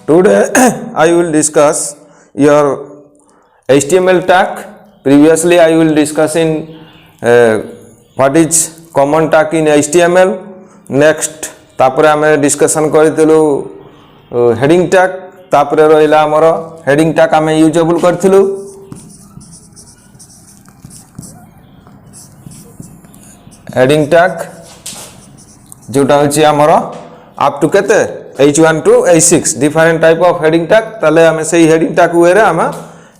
Today I will discuss your HTML tag. Previously I will discuss in what is common tag in HTML. Next तापरे आमे discussion करथिलु heading tag, तापरे रहिला हमर heading tag आमे usable करथिलु। Heading tag जोटा होची हमर अप टू केते H1 to H6 different type of heading tag. ताले आमे सेही हेडिंग टैग वे रे आमे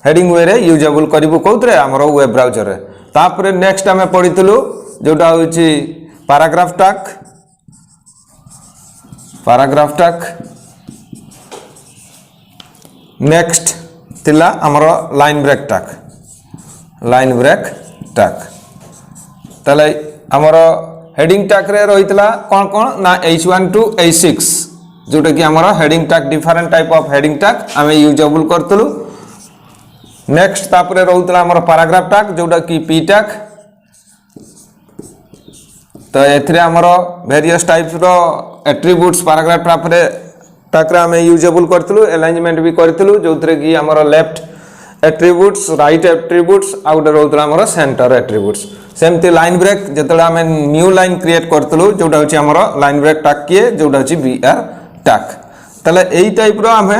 हेडिंग वे रे यूजेबल करिवु कोथरे हमर वेब ब्राउजर रे। तापरे नेक्स्ट आमे पढिथिलु जोटा होची paragraph tag. Paragraph tag next थिला हमरो line break tag. Line break tag तले हमरो हेडिंग टैग रे रहितला कोन कोन ना H1 to H6 जोटा कि हमरो heading tag different type of heading tag आमे यूजेबल करतलु। नेक्स्ट तापरे रहुतला हमरो पैराग्राफ टैग जोटा कि P टैग। तो एथरे हमरो वेरियस टाइप्स रो एट्रीब्यूट्स पैराग्राफ टैग रे आमे यूजेबल करतलु। अलाइनमेंट भी करतलु जोथरे कि हमरो left attributes, right attributes out रहुतला हमरो सेंटर एट्रीब्यूट्स। सेमती लाइन ब्रेक जेतले आमे न्यू लाइन क्रिएट करतलु जोटा होची हमरो लाइन ब्रेक टैग किए जोटा होची BR टैग। तले एई टाइप रो आमे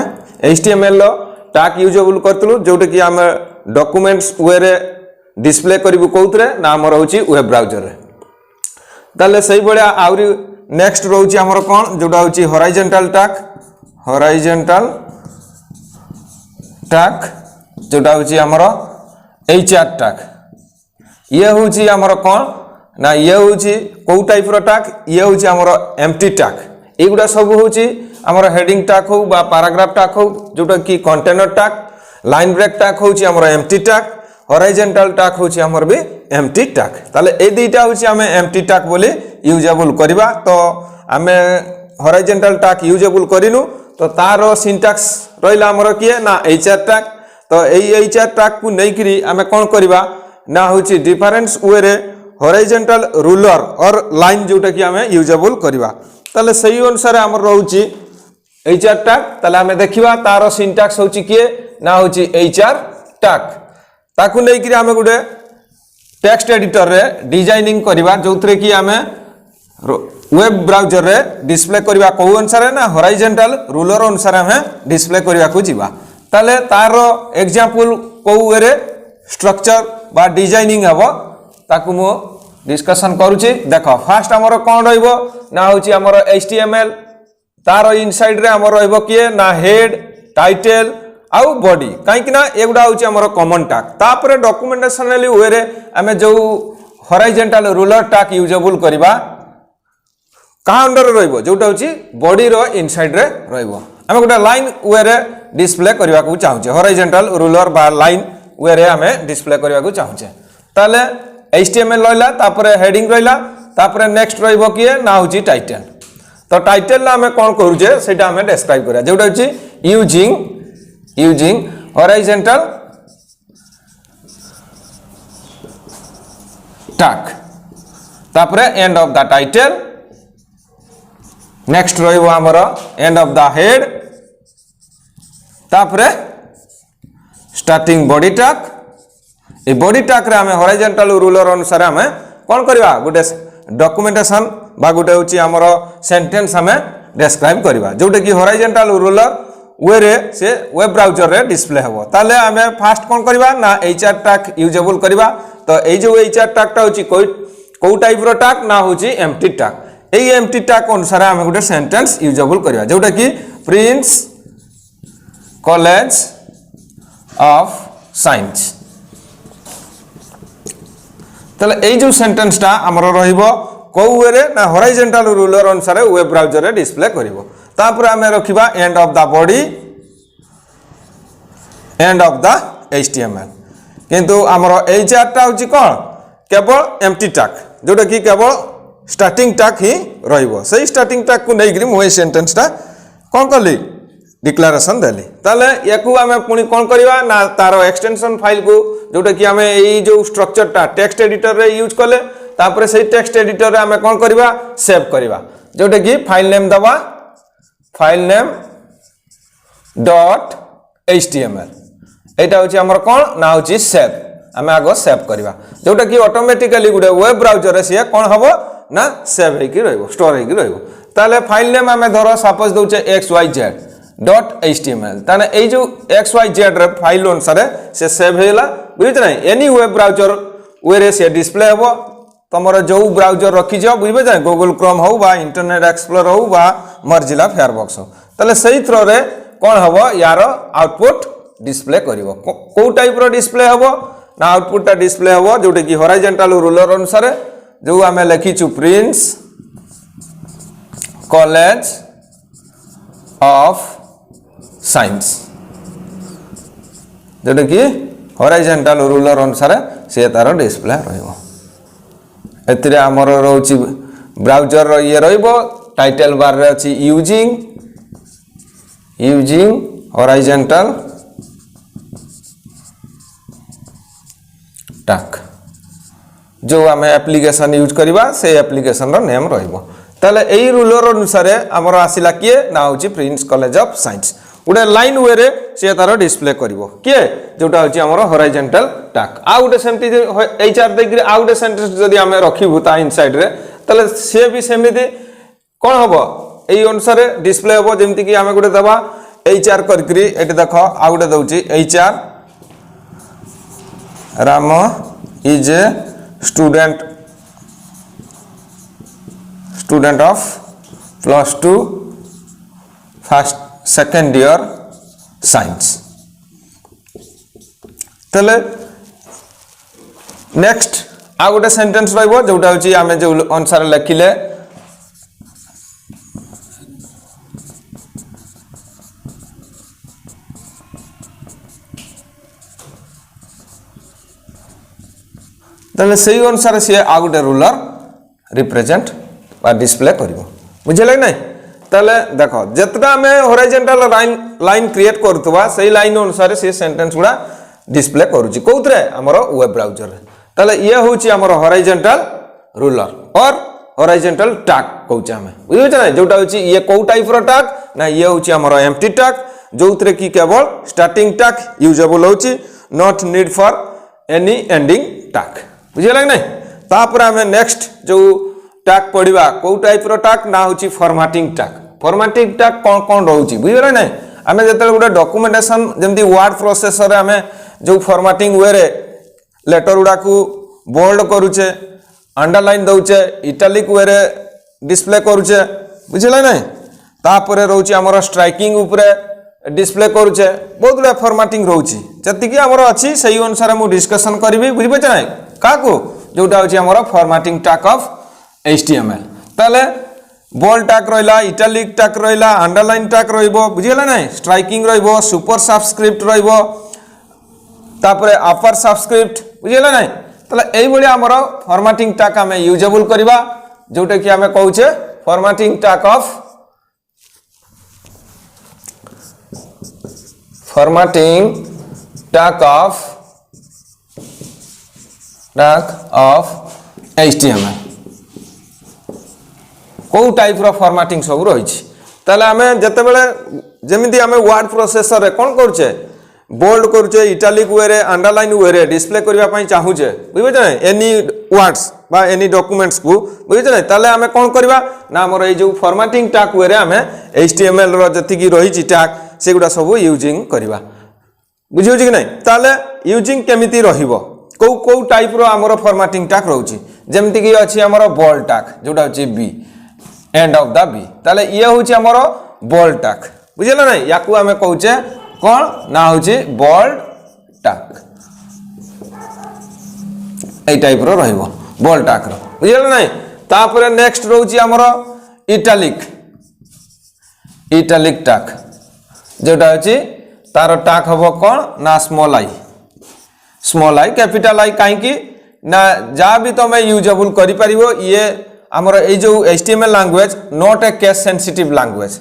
HTML रो टैग यूजेबल करतलु जोटा कि आमे डॉक्यूमेंट्स वे रे डिस्प्ले करिवु कोथरे ना हमरो होची वेब ब्राउजर रे। तले सही बडा आउरी नेक्स्ट रोची हमरो कोन जोटा होची हॉरिजॉन्टल टैग। हॉरिजॉन्टल टैग जोटा होची हमरो HR टैग। ये होची हमरो कोन ना ये होची को टाइप रो टैग, ये होची हमरो एम्प्टी टैग। एगुडा सब होची हमरो हेडिंग टैग हो बा पैराग्राफ टैग हो जोटा कि container tag. Line break tag होची हमरो एम्प्टी टैग। हॉरिजॉन्टल टैग होची हमर भी एम्प्टी टैग। ताले ए दुईटा होची हमें एम्प्टी टैग बोली यूजेबल करबा। तो हमें हॉरिजॉन्टल टैग यूजेबल करिनु तो तारो सिंटैक्स रहिला हमर किए ना HR टैग। तो एई HR टैग को नै करी हमें कोन करबा ना होची डिफरेंस वे रे हॉरिजॉन्टल रूलर और लाइन जोटा कि हमें यूजेबल करबा। ताले सही अनुसार हमर रहउची HR टैग। ताले हमें देखिबा तारो सिंटैक्स होची किए ना होची HR टैग। ताकू नै करी हमें गुडे टेक्स्ट एडिटर रे डिजाइनिंग करबा जोथरे कि हमें वेब ब्राउजर रे डिस्प्ले करबा को अनुसार ना हॉरिजॉन्टल रूलर अनुसार हमें डिस्प्ले करबा को जीवा। ताले तारो एग्जांपल को वे रे स्ट्रक्चर बा डिजाइनिंग हबो ताकू मो डिस्कशन करूची। देखो फर्स्ट हमर कोन रहइबो ना होची हमर HTML। तारो इनसाइड रे हमर रहइबो किए ना हेड, टाइटल आउ बॉडी काई कि ना एगुडा होची हमर कॉमन टैग। तापरे डॉक्यूमेंटेशनली वे रे हमें जो हॉरिजॉन्टल रूलर टैग यूजेबल करबा का अंडर रहइबो जोटा होची बॉडी रो इनसाइड रे रहइबो। हमें गोटा लाइन वे रे डिस्प्ले करबा को चाहूचे हॉरिजॉन्टल रूलर बा लाइन वे रे हमें डिस्प्ले करबा को चाहूचे। ताले HTML रहला, तापरे हेडिंग रहला, तापरे नेक्स्ट रहइबो किए ना होची टाइटल। तो टाइटल ला हमें कोन करूचे सेटा हमें डिस्क्राइब करिया जोटा होची यूजिंग हॉरिजॉन्टल टैग। तापरे end of the title. Next रहइबो हमरो एंड ऑफ द हेड। तापरे स्टार्टिंग बॉडी टैग। ए बॉडी टैग रे हमें हॉरिजॉन्टल रूलर अनुसार हमें कोन करबा गुटे डॉक्यूमेंटेशन बा गुटे होची हमरो सेंटेंस हमें डिस्क्राइब करबा जोटा कि हॉरिजॉन्टल रूलर वे रे से वेब ब्राउजर रे डिस्प्ले हबो। ताले हमें फास्ट कोन करबा ना HR टैग यूजेबल करबा। तो ए जो HR टैग टा होची को टाइप रो टैग ना होची एम्प्टी टैग। एई एम्प्टी टैग अनुसार हमें गुटे सेंटेंस यूजेबल करबा जोटा कि प्रिंस कॉलेज ऑफ साइंस। ताले ए जो सेंटेंस टा हमरो रहिबो को वे रे ना हॉरिजॉन्टल रूलर अनुसार वेब ब्राउजर रे डिस्प्ले करिवो। तापर हमें रखिबा end of the body, end of the HTML। किंतु हमरो HR टा होची कोन केवल एम्प्टी टैग जोटा कि केवल स्टार्टिंग टैग ही रहिबो। सही स्टार्टिंग टैग को नै करी मोय सेंटेंस टा कोन करली डिक्लेरेशन देली। ताले याकू हमें पुनी कोन करबा ना तारो एक्सटेंशन फाइल को जोटा कि हमें एई जो स्ट्रक्चर टा टेक्स्ट एडिटर रे यूज करले तापर सही टेक्स्ट एडिटर रे हमें कोन करबा सेव करबा जोटा कि फाइल नेम दबा फाइल नेम डॉट html एटा होची हमर कोन ना होची सेव आमे आगो सेव करबा जोटा कि ऑटोमेटिकली गुडे वेब ब्राउजर रे से कोन हबो ना सेव हे कि रहबो स्टोर हे कि रहबो ताले फाइल नेम आमे धरो सपोज दोचे xyz.html ताने ए जो xyz रे फाइल अनुसार से सेव हेला बुझित नै एनी वेब ब्राउजर वे रे से डिस्प्ले हबो तमरो जो ब्राउजर रखी जाओ बुझबे जाय गूगल क्रोम हो बा इंटरनेट एक्सप्लोरर हो बा मर्जिला फायरफॉक्स हो ताले सही थ्रो रे कोन हबो यार आउटपुट डिस्प्ले करिवो को टाइप रो डिस्प्ले हबो ना आउटपुट ता डिस्प्ले हबो जोटे कि हॉरिजॉन्टल रूलर अनुसार जो आमे लिखी छु Prince College of science Jote कि हॉरिजॉन्टल रूलर अनुसार से तार डिस्प्ले रहइबो एतिरे हमर रहउची ब्राउजर रो ये रहइबो टाइटल बार रे अछि यूजिंग हॉरिजॉन्टल टैग जो आम एप्लिकेशन यूज करवा से एप्लिकेशन रो नेम रहइबो ताले एई रूलर अनुसार हमर आसिला किए ना होची प्रिंस कॉलेज ऑफ साइंस उडे लाइन वे रे से तारो डिस्प्ले करिवो किए जोटा होची हमर हॉरिजॉन्टल टैग आ उडे सेमती एचआर देग्री आ उडे सेंटेंस जदी हमें रखिबु ता इनसाइड रे ताले से भी सेमिति कोन हबो एई अनुसार डिस्प्ले हबो जेमति कि हमें गुडे दबा एचआर करकरी एटी देखो आ उडे दउची HR Rama is a student of +2 second year science तले नेक्स्ट आ गोटे सेंटेंस रहइबो जोटा होची आमे जो अनुसार लिखिले तले सही अनुसार से आ गोटे रूलर रिप्रेजेंट बा डिस्प्ले करिवो बुझले नै तले देखो जतटा में हॉरिजॉन्टल लाइन क्रिएट करतबा सही लाइन अनुसार से सेंटेंस गुडा डिस्प्ले करूची कोउतरे हमरो वेब ब्राउजर रे तले ये होची हमरो हॉरिजॉन्टल रूलर और हॉरिजॉन्टल टैग कहूचे हमें बुझियो नै जोटा होची ये को टाइप रो टैग ना ये होची हमरो एम्प्टी टैग जोउतरे की केवल स्टार्टिंग टैग यूजेबल होची not need for any ending tag बुझिले नै तापर हमें नेक्स्ट जो टैग पढिबा को टाइप रो टैग ना होची फॉर्मेटिंग टैग कोन रहउची बुझिले नै हमें जतले गुडा डॉक्यूमेंटेशन जेमति वर्ड प्रोसेसर हमें जो फॉर्मेटिंग वे रे लेटर गुडा को बोल्ड करूचे अंडरलाइन दउचे इटैलिक वे रे डिस्प्ले करूचे बुझिले नै तापर रहउची हमर स्ट्राइकिंग ऊपर डिस्प्ले करूचे बहुत गुडा फॉर्मेटिंग रहउची जति कि हमर अछि सही अनुसार मु डिस्कशन करबी बुझबे छै काको जोटा होची हमर फॉर्मेटिंग टैग ऑफ HTML ताले बोल्ड टैग रहिला इटैलिक टैग रहिला अंडरलाइन टैग रहइबो बुझिला नै स्ट्राइकिंग रहइबो सुपर सबस्क्रिप्ट रहइबो तापरे अपर सबस्क्रिप्ट बुझिला नै ताले एई बळी हमर फॉर्मेटिंग टैग हमें यूजेबल करबा जोटा कि हमें कहूचे फॉर्मेटिंग टैग ऑफ HTML को टाइप रो फॉर्मेटिंग सब रही ताले हमें जते बेले जेमिति हमें वर्ड प्रोसेसर रे कोन करछे बोल्ड करछे इटैलिक वे रे अंडरलाइन वे रे डिस्प्ले करबा पई चाहूचे बुझबे नै एनी वर्ड्स बा एनी डॉक्यूमेंट्स को बुझबे नै ताले हमें कोन करबा ना हमर ए जो फॉर्मेटिंग टैग वे रे हमें HTML रो जति की रही टैग सेगुडा सब यूजिंग करबा बुझियो कि नै ताले यूजिंग केमिति रहिबो को टाइप रो हमर फॉर्मेटिंग टैग रहउची जेमिति की अछि हमर बोल्ड टैग जोटा अछि B end of the B ताले ये होची हमर बोल्ड टैग बुझिला नै याकू हमें कहूचे कोन ना होची बोल्ड टैग ए टाइप रो रहइबो बोल्ड टैग रो बुझिला नै तापर नेक्स्ट रहउची हमर इटैलिक टैग जोटा अछि तार टैग हबो कोन ना स्मॉल आई कैपिटल आई काहे कि ना जा भी तमे यूजेबल करि परिबो ये हमर ए जो HTML language not a case sensitive language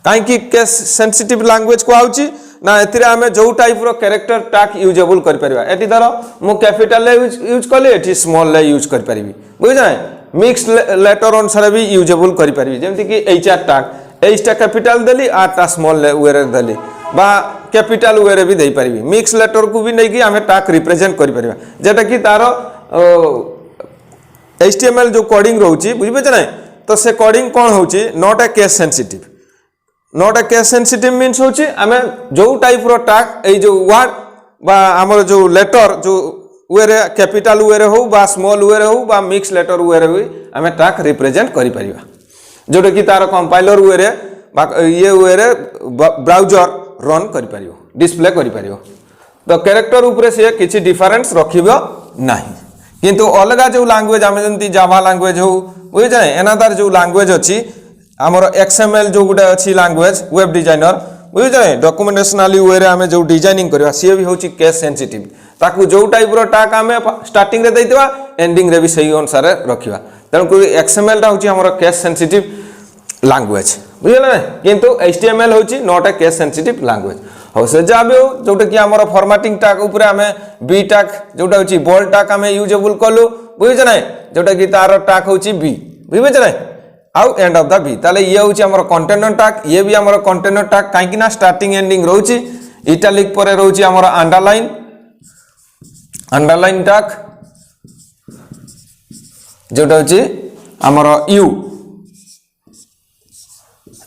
काहे कि केस सेंसिटिव लैंग्वेज को आउची ना एथिरे हमें जो टाइप रो कैरेक्टर टैग यूजेबल करि परिबा एठी धरो मु कैपिटल ले यूज करले एठी स्मॉल ले यूज करि परिबी बुझाय मिक्स लेटर अनुसार भी यूजेबल करि परिबी जेमति कि HR टैग H टा कैपिटल देली R टा स्मॉल ले वेरे देली बा कैपिटल वे रे भी दे पारिबी मिक्स लेटर को भी नहीं कि आमे टाक रिप्रेजेंट करि परिबा जेटा कि तारो HTML जो कोडिंग रहउची बुझिबे छ नै तो से कोडिंग कोन होउची not a case sensitive means होउची आमे जो टाइप रो टाक ए जो वर्ड बा हमर जो लेटर जो वे रे कैपिटल वे रे हो बा स्मॉल वे रे हो बा मिक्स लेटर वे रे भी आमे टाक रिप्रेजेंट करि परिबा जोटा कि तार कंपाइलर वे रे बा ये वे रे ब्राउजर रन करि परिबो डिस्प्ले करि परिबो तो कैरेक्टर ऊपर से किछि डिफरेंस रखिबो नाही किंतु अलगा जो लैंग्वेज आमे जंती जावा लैंग्वेज हो बुझे जाय एनादर जो लैंग्वेज अछि हमर XML जो गुडा अछि लैंग्वेज वेब डिजाइनर बुझे जाय डॉक्यूमेंटेशनली वे रे आमे जो डिजाइनिंग करबा से भी होछि केस सेंसिटिव ताकू जो टाइप रो टाक आमे स्टार्टिंग रे दैतबा एंडिंग रे भी सही अनुसार रखिबा तणको XML टा होछि हमर केस सेंसिटिव लैंग्वेज बुझिला ना किंतु HTML होछि not a case sensitive language हो से जाबे जोटा कि हमर फॉर्मेटिंग टाक ऊपर हमें बी टाक जोटा होछि बोल्ड टाक हमें यूजेबल कलु बुझिछ ना जोटा कि तार टाक होछि बी बुझिछ ना आउ एंड ऑफ द बी ताले ये होछि हमर कंटेनर टाक ये भी हमर कंटेनर टाक काहे कि ना स्टार्टिंग एंडिंग रहउछि इटैलिक परे रहउछि हमर अंडरलाइन टाक जोटा होछि हमर you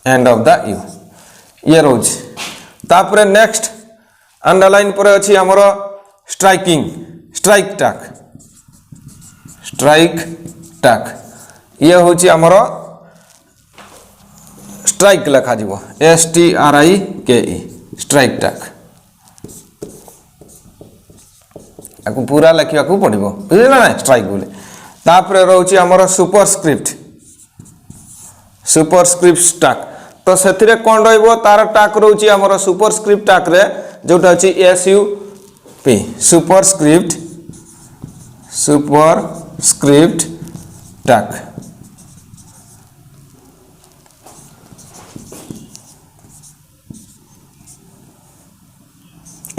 and of the you ये रोज तापरे नेक्स्ट अंडरलाइन पर अछि हमरो स्ट्राइक टाक ये होछि हमरो स्ट्राइक लिखा जीवो STRIKE स्ट्राइक टाक आकु पूरा लिखिया को पड़िबो बुझिला ना स्ट्राइक बोले तापरे रहउछि हमरो सुपरस्क्रिप्ट टाक तो सेथिरे कोन रहइबो तार टाक रहउछि हमर सुपरस्क्रिप्ट टाक रे जोटा अछि SUP superscript tag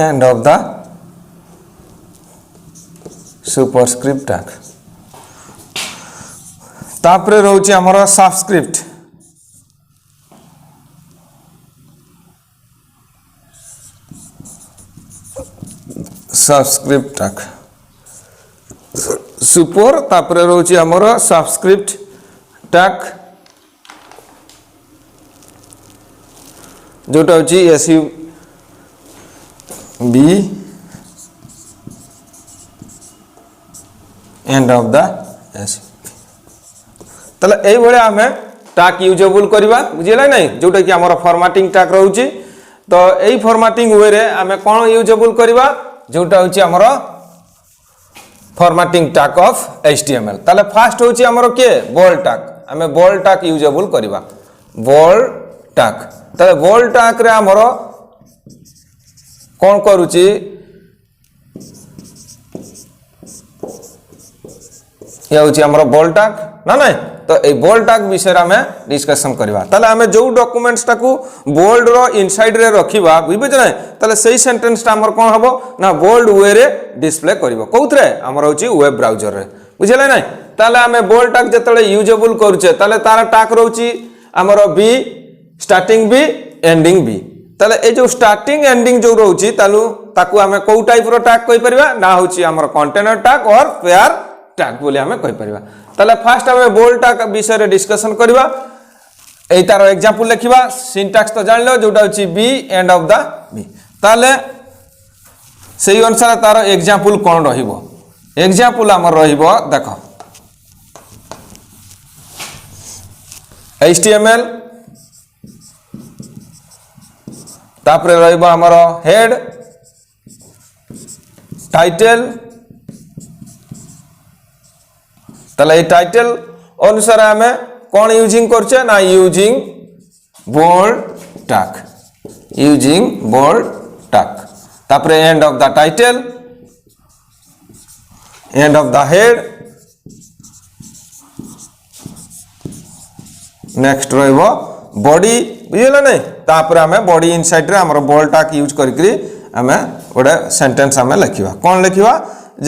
end of the superscript tag तापरे रहउछि हमर सबस्क्रिप्ट टाक सुपर तापरे रहउछि हमर सबस्क्रिप्ट टाक जोटा होछि SUB and of the SUB तले एई भले हमें टाक यूजेबल करबा बुझिला नै जोटा कि हमर फॉर्मेटिंग टाक रहउछि तो एई फॉर्मेटिंग वे रे हमें कोन यूजेबल करबा जोटा होछि हमर फॉर्मेटिंग टाक ऑफ HTML ताले फास्ट होछि हमर के बोल्ड टाक हमें बोल्ड टाक यूजेबल करबा बोल्ड टाक ताले बोल्ड टाक रे हमर कोन करूछि ये होछि हमर बोल्ड टाक ना ना तो ए बोल्ड टाक विषय रे हमें डिस्कशन करबा ताले हमें जो डॉक्यूमेंट्स टाकू बोल्ड रो इनसाइड रे रखिबा बुझबे नै ताले सही सेंटेंस ता हमर कोन हबो ना बोल्ड वे रे डिस्प्ले करबो कोउथरे हमर होछि वेब ब्राउजर रे बुझले नै ताले हमें बोल्ड टाक जतले यूजेबल करूचे ताले तार टाक रहउछि हमर B starting B ending B ताले ए जो स्टार्टिंग एंडिंग जो रहउछि ताकू हमें को टाइप रो टाक कहि परबा ना होछि हमर कंटेनर टाक और पेयर टाक बोली हमें कहि परबा ताले फास्ट हमें बोल्ड टाक विषय रे डिस्कशन करबा ए तार एग्जांपल लिखिबा सिंटैक्स तो जान लो जोटा होछि B end of the B ताले सही अनुसार तार एग्जांपल कोन रहिबो एग्जांपल हमर रहिबो देखो HTML तापरे रहिबो हमर हेड टाइटल ताले टाइटल अनुसार हमें कौन यूजिंग करछे ना यूजिंग बोल्ड टाक तापरे end of the title and of the head next रहिबो बॉडी बुझिला नै तापरे हमें बॉडी इनसाइड रे हमर बोल्ड टाक यूज करकरी हमें ओडे सेंटेंस हमें लिखिबा कोन लिखिबा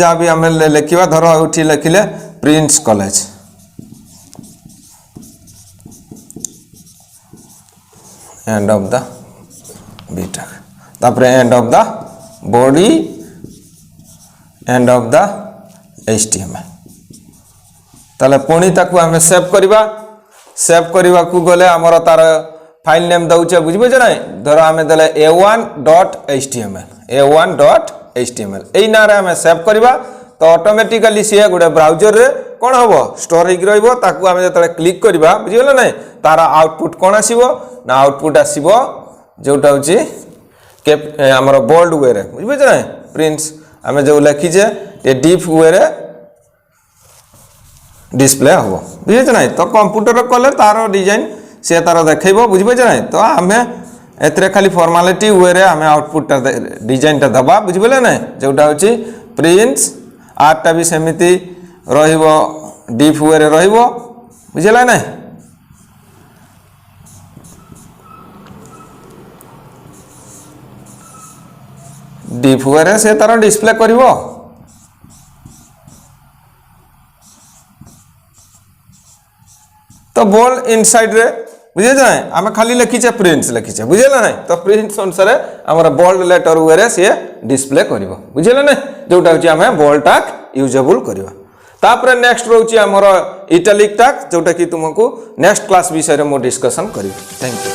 जा भी हमें लिखिबा धरो उठी लिखिले Prince College end of the B tag तापर end of the body end of the HTML ताले पुणी ताकू आम सेव करवा सेव करने को गले आमर तार फाइल नेम दौचे बुझे ना धर आम देले a1.html यही ना आम सेव करवा तो ऑटोमेटिकली सी गोटे ब्राउजर रे कौन हम स्टोर होम जो क्लिक करवा बुझीगल ना तार आउटपुट कौन आसो ना आउटपुट आसो जोटा हूँ आमर बोल्ड वे रे बुझे ना प्रिंट्स आम जो लिखीचे ये डीप वे रे डिस्प्ले हम बुझे ना तो कंप्यूटर कले तार डिजाइन सी तार देखेब बुझे ना तो आम ए खाली फॉर्मालिटी वे रे आम आउटपुट डिजाइन दबा बुझे ना जोटा हूँ प्रिंट्स आर्टा भी सेमती डीप वे रे बुझेगा ना डीप वे रे से तार डिस्प्ले करिवो तो बोल्ड इनसाइड रे बुझे ना आम खाली लिखीचे प्रिंट्स लिखीचे बुझेगा ना तो प्रिंट्स अनुसार आमर बोल्ड लेटर वे रे सी डिस्प्ले करिवो बुझेगा ना जोटा हूँ आम बोल्ड टाक यूजेबल करवा तापर नेक्स्ट रोचे आमर इटालिक टाक जोटा कि तुमको नेक्स्ट क्लास विषय में डिस्कशन करी थैंक यू।